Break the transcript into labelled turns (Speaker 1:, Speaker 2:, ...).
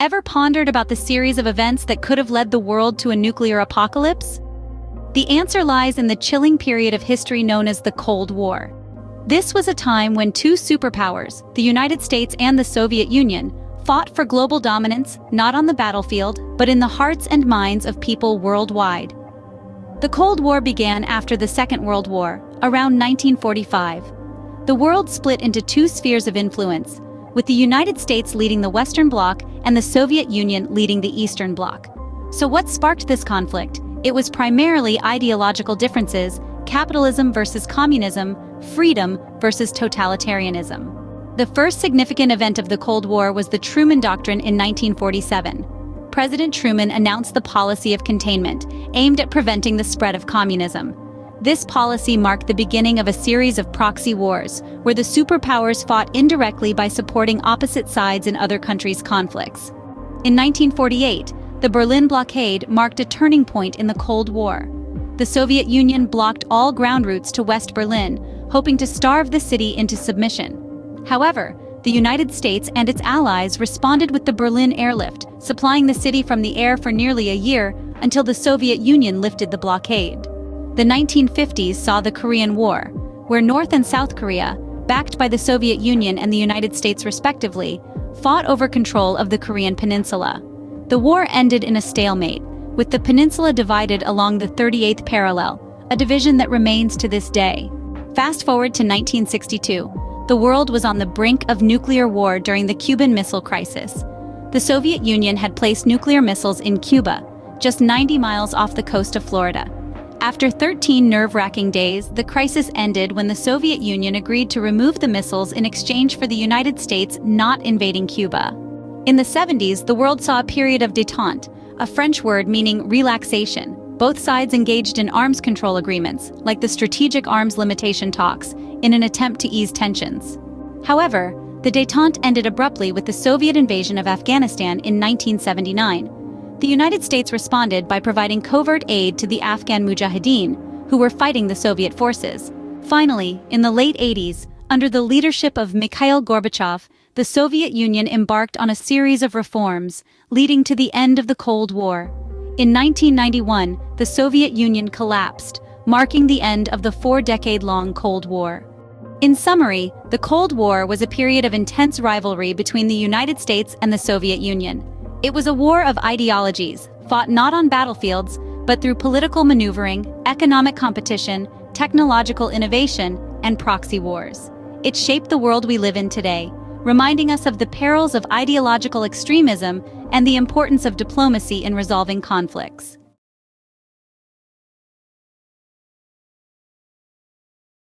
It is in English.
Speaker 1: Ever pondered about the series of events that could have led the world to a nuclear apocalypse? The answer lies in the chilling period of history known as the Cold War. This was a time when two superpowers, the United States and the Soviet Union, fought for global dominance not on the battlefield, but in the hearts and minds of people worldwide. The Cold War began after the Second World War, around 1945. The world split into two spheres of influence, with the United States leading the Western Bloc and the Soviet Union leading the Eastern Bloc. So what sparked this conflict? It was primarily ideological differences: capitalism versus communism, freedom versus totalitarianism. The first significant event of the Cold War was the Truman Doctrine in 1947. President Truman announced the policy of containment, aimed at preventing the spread of communism. This policy marked the beginning of a series of proxy wars, where the superpowers fought indirectly by supporting opposite sides in other countries' conflicts. In 1948, the Berlin Blockade marked a turning point in the Cold War. The Soviet Union blocked all ground routes to West Berlin, hoping to starve the city into submission. However, the United States and its allies responded with the Berlin Airlift, supplying the city from the air for nearly a year until the Soviet Union lifted the blockade. The 1950s saw the Korean War, where North and South Korea, backed by the Soviet Union and the United States respectively, fought over control of the Korean peninsula. The war ended in a stalemate, with the peninsula divided along the 38th parallel, a division that remains to this day. Fast forward to 1962. The world was on the brink of nuclear war during the Cuban Missile Crisis. The Soviet Union had placed nuclear missiles in Cuba, just 90 miles off the coast of Florida. After 13 nerve-wracking days, the crisis ended when the Soviet Union agreed to remove the missiles in exchange for the United States not invading Cuba. In the 70s, the world saw a period of détente, a French word meaning relaxation. Both sides engaged in arms control agreements, like the Strategic Arms Limitation talks, in an attempt to ease tensions. However, the détente ended abruptly with the Soviet invasion of Afghanistan in 1979. The United States responded by providing covert aid to the Afghan Mujahideen, who were fighting the Soviet forces. Finally, in the late 80s, under the leadership of Mikhail Gorbachev, the Soviet Union embarked on a series of reforms, leading to the end of the Cold War. In 1991, the Soviet Union collapsed, marking the end of the 4-decade-long Cold War. In summary, the Cold War was a period of intense rivalry between the United States and the Soviet Union. It was a war of ideologies, fought not on battlefields, but through political maneuvering, economic competition, technological innovation, and proxy wars. It shaped the world we live in today, reminding us of the perils of ideological extremism and the importance of diplomacy in resolving conflicts.